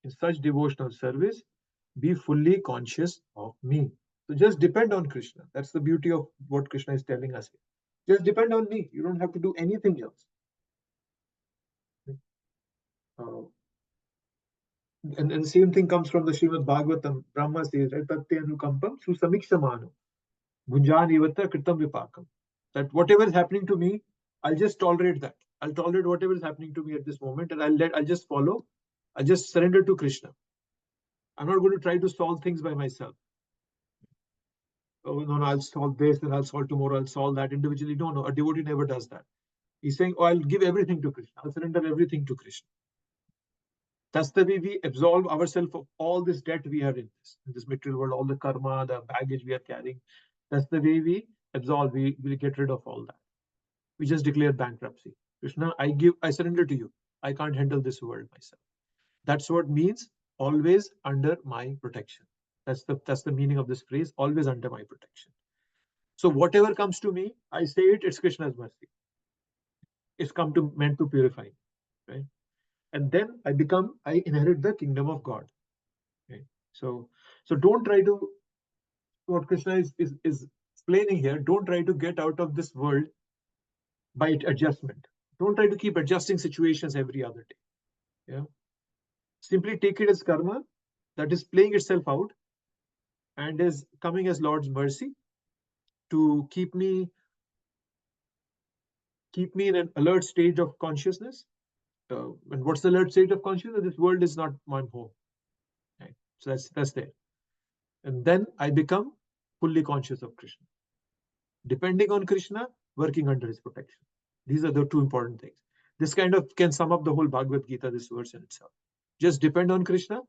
in such devotional service, be fully conscious of me. So just depend on Krishna. That's the beauty of what Krishna is telling us here. Just depend on me. You don't have to do anything else. And the same thing comes from the Srimad Bhagavatam. Brahma says, right? Tatyanukampam susamikshamano bhunjanivata kritam vipakam. That whatever is happening to me, I'll just tolerate that. I'll tolerate whatever is happening to me at this moment, and I'll just follow. I'll just surrender to Krishna. I'm not going to try to solve things by myself. Oh, no, I'll solve this, then I'll solve tomorrow, I'll solve that individually. No, a devotee never does that. He's saying, oh, I'll give everything to Krishna. I'll surrender everything to Krishna. That's the way we absolve ourselves of all this debt we have in this material world, all the karma, the baggage we are carrying. That's the way we absolve, we get rid of all that. We just declare bankruptcy. Krishna, I surrender to you. I can't handle this world myself. That's what means always under my protection. That's the meaning of this phrase, always under my protection. So whatever comes to me, I say it's Krishna's mercy. It's meant to purify me, right? And then I inherit the kingdom of God. Right? So don't try to, what Krishna is explaining here, don't try to get out of this world by adjustment. Don't try to keep adjusting situations every other day. Yeah. Simply take it as karma that is playing itself out and is coming as Lord's mercy to keep me in an alert stage of consciousness. And what's the alert state of consciousness? This world is not my home. Right? So that's there. And then I become fully conscious of Krishna. Depending on Krishna, working under his protection. These are the two important things. This kind of can sum up the whole Bhagavad Gita, this verse in itself. Just depend on Krishna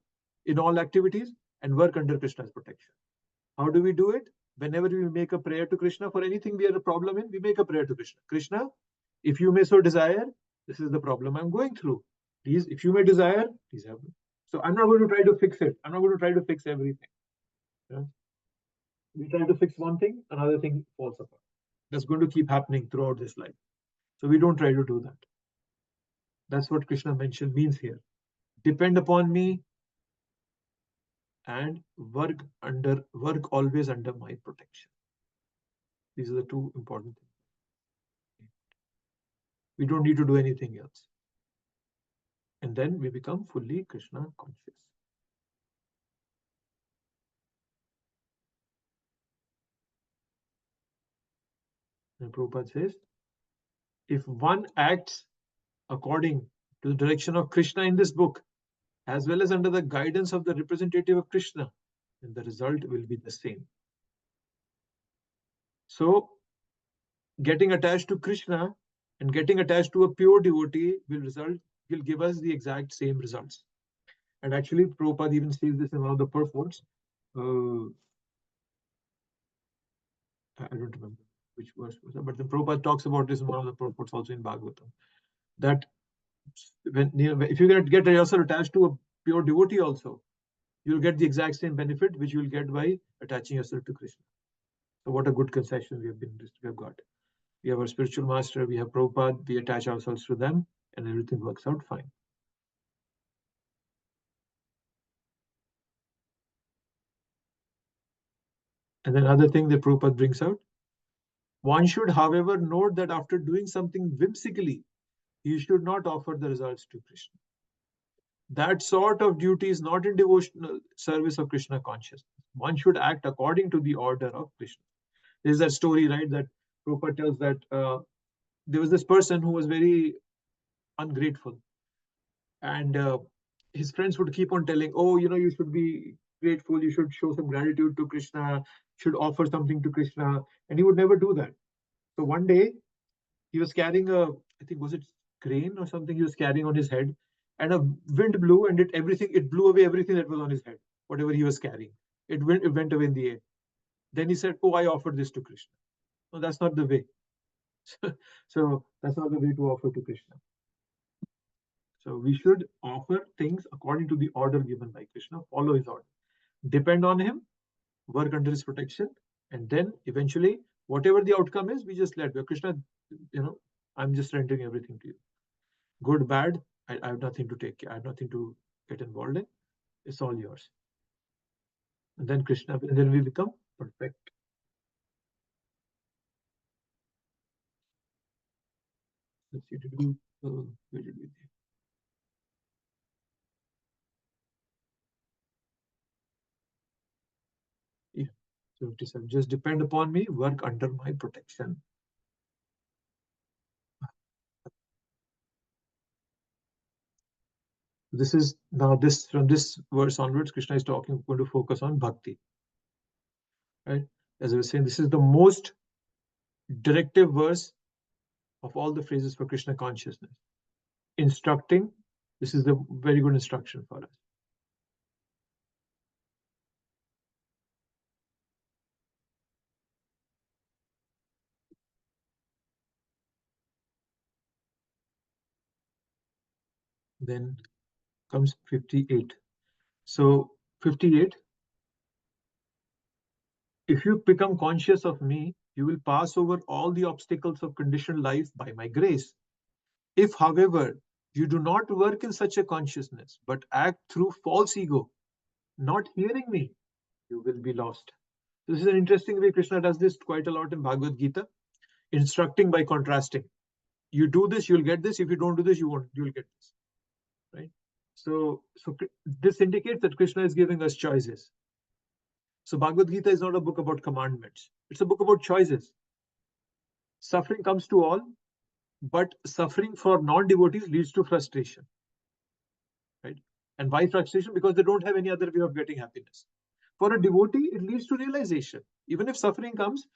in all activities and work under Krishna's protection. How do we do it? Whenever we make a prayer to Krishna for anything we have a problem in, we make a prayer to Krishna. Krishna, if you may so desire, this is the problem I'm going through. Please, if you may desire, please help me. So I'm not going to try to fix it. I'm not going to try to fix everything. Yeah? We try to fix one thing, another thing falls apart. That's going to keep happening throughout this life. So we don't try to do that. That's what Krishna means here. Depend upon me and work always under my protection. These are the two important things. We don't need to do anything else. And then we become fully Krishna conscious. And Prabhupada says, if one acts according to the direction of Krishna in this book, as well as under the guidance of the representative of Krishna, and the result will be the same. So getting attached to Krishna and getting attached to a pure devotee will give us the exact same results. And actually, Prabhupada even says this in one of the purports. I don't remember which verse was that, but the Prabhupada talks about this in one of the purports also in Bhagavatam. That when if you get yourself attached to a pure devotee also, you'll get the exact same benefit which you'll get by attaching yourself to Krishna. So what a good concession we have got. We have our spiritual master, we have Prabhupada, we attach ourselves to them, and everything works out fine. And then another thing that Prabhupada brings out, one should, however, note that after doing something whimsically, you should not offer the results to Krishna. That sort of duty is not in devotional service of Krishna consciousness. One should act according to the order of Krishna. There's that story, right, that Prabhupada tells that there was this person who was very ungrateful. And his friends would keep on telling, oh, you should be grateful, you should show some gratitude to Krishna, should offer something to Krishna. And he would never do that. So one day, he was carrying I think, was it grain or something he was carrying on his head, and a wind blew and it blew away everything that was on his head, whatever he was carrying. It went away in the air. Then he said, oh, I offered this to Krishna. No, that's not the way. So that's not the way to offer to Krishna. So we should offer things according to the order given by Krishna, follow his order, depend on him, work under his protection, and then eventually, whatever the outcome is, we just let go. Krishna, I'm just rendering everything to you. Good, bad, I have nothing to take care. I have nothing to get involved in. It's all yours. And then Krishna, and then we become perfect. Let's see, where did we? Yeah. So 57. Just depend upon me, work under my protection. This is now from this verse onwards, Krishna is going to focus on bhakti. Right? As I was saying, this is the most directive verse of all the phrases for Krishna consciousness. Instructing, this is the very good instruction for us. Then comes 58. So 58, if you become conscious of me, you will pass over all the obstacles of conditioned life by my grace. If, however, you do not work in such a consciousness, but act through false ego, not hearing me, you will be lost. This is an interesting way Krishna does this quite a lot in Bhagavad Gita, instructing by contrasting. You do this, you'll get this. If you don't do this, you'll get this. Right? So this indicates that Krishna is giving us choices. So Bhagavad Gita is not a book about commandments. It's a book about choices. Suffering comes to all, but suffering for non-devotees leads to frustration. Right? And why frustration? Because they don't have any other way of getting happiness. For a devotee, it leads to realization. Even if suffering comes,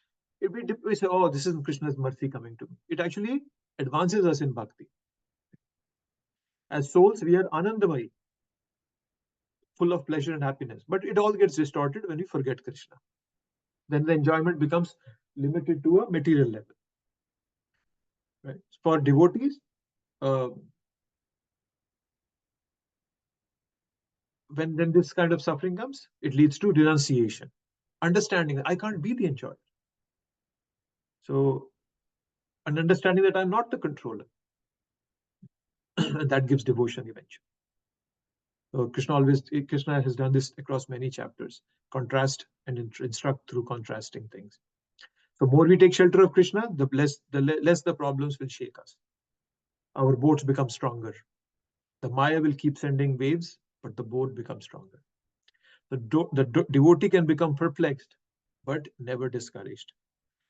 we say, oh, this is Krishna's mercy coming to me. It actually advances us in bhakti. As souls, we are anandamai, full of pleasure and happiness. But it all gets distorted when we forget Krishna. Then the enjoyment becomes limited to a material level. Right? For devotees, when then this kind of suffering comes, it leads to renunciation, understanding that I can't be the enjoyer. So, an understanding that I'm not the controller. And that gives devotion eventually. So Krishna has done this across many chapters, contrast and instruct through contrasting things. The more we take shelter of Krishna, the less the problems will shake us. Our boats become stronger. The Maya will keep sending waves, but the boat becomes stronger. The devotee can become perplexed, but never discouraged.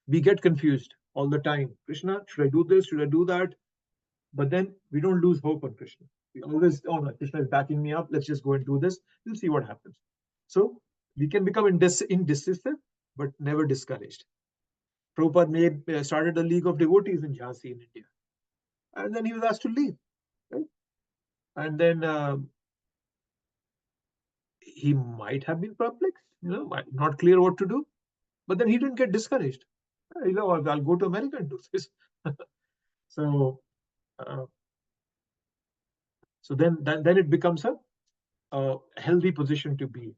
We get confused all the time. Krishna, should I do this? Should I do that? But then we don't lose hope on Krishna. We always, oh no, Krishna is backing me up. Let's just go and do this. We'll see what happens. So We can become indecisive, but never discouraged. Prabhupada started a league of devotees in Jhansi in India. And then he was asked to leave. Right? And then he might have been perplexed, not clear what to do. But then he didn't get discouraged. I'll go to America and do this. So then it becomes a healthy position to be.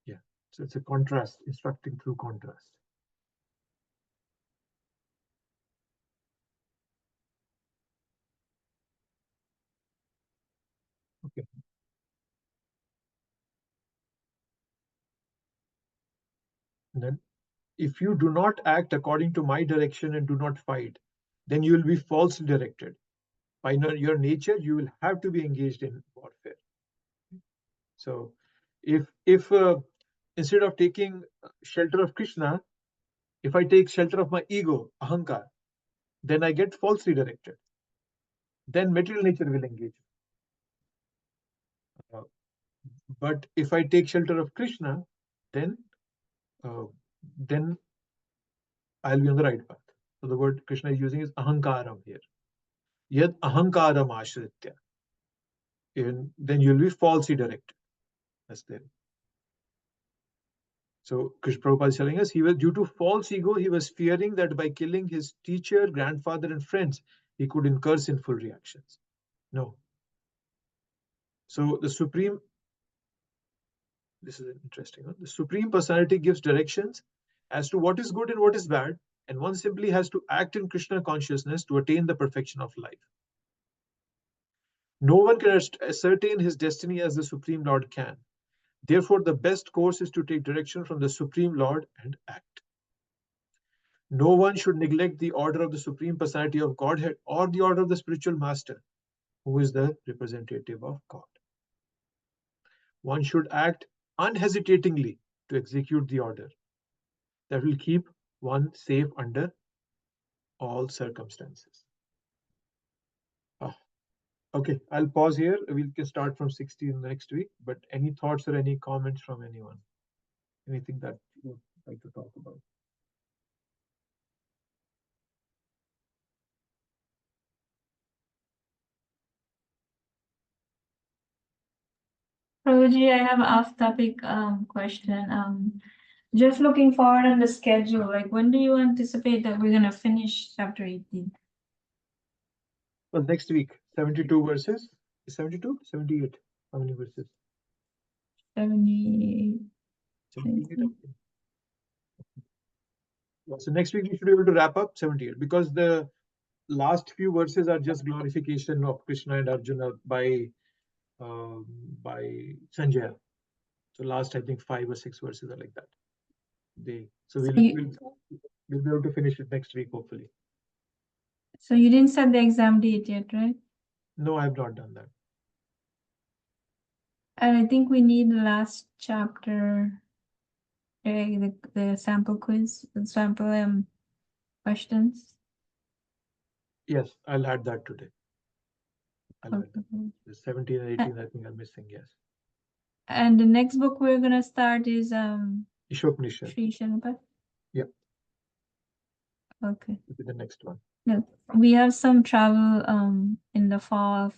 Yeah. So it's a contrast, instructing through contrast. Okay. And then, if you do not act according to my direction and do not fight, then you will be falsely directed. By your nature, you will have to be engaged in warfare. So if instead of taking shelter of Krishna, if I take shelter of my ego, ahankar, then I get falsely directed. Then material nature will engage. But if I take shelter of Krishna, then I'll be on the right path. So the word Krishna is using is ahankaram here. Yad ahankaram ashritya. Then you'll be falsely directed. That's there. So Krishna Prabhupada is telling us, he was, due to false ego, he was fearing that by killing his teacher, grandfather, and friends, he could incur sinful reactions. No. So the Supreme, this is interesting. The Supreme Personality gives directions as to what is good and what is bad, and one simply has to act in Krishna consciousness to attain the perfection of life. No one can ascertain his destiny as the Supreme Lord can. Therefore, the best course is to take direction from the Supreme Lord and act. No one should neglect the order of the Supreme Personality of Godhead or the order of the spiritual master, who is the representative of God. One should act unhesitatingly to execute the order that will keep one safe under all circumstances. Okay, I'll pause here. We can start from 16 next week, but any thoughts or any comments from anyone? Anything that you would like to talk about? Prabhuji, I have an off-topic question. Just looking forward on the schedule, like when do you anticipate that we're gonna finish chapter 18? Well, next week, 72 verses. 72? 78. How many verses? 78. 78. So next week we should be able to wrap up 78, because the last few verses are just glorification of Krishna and Arjuna by Sanjaya. So last, I think 5 or 6 verses are like that. We'll be able to finish it next week, hopefully. So you didn't set the exam date yet, right? No, I have not done that. And I think we need the last chapter, the sample quiz, the sample questions. Yes, I'll add that today. I'll add that. Okay. The 17 and 18, I think I'm missing, yes. And the next book we're gonna start is Ishopanishad. Sri Shanapa. Yeah. Okay. Will be the next one. No, we have some travel in the fall of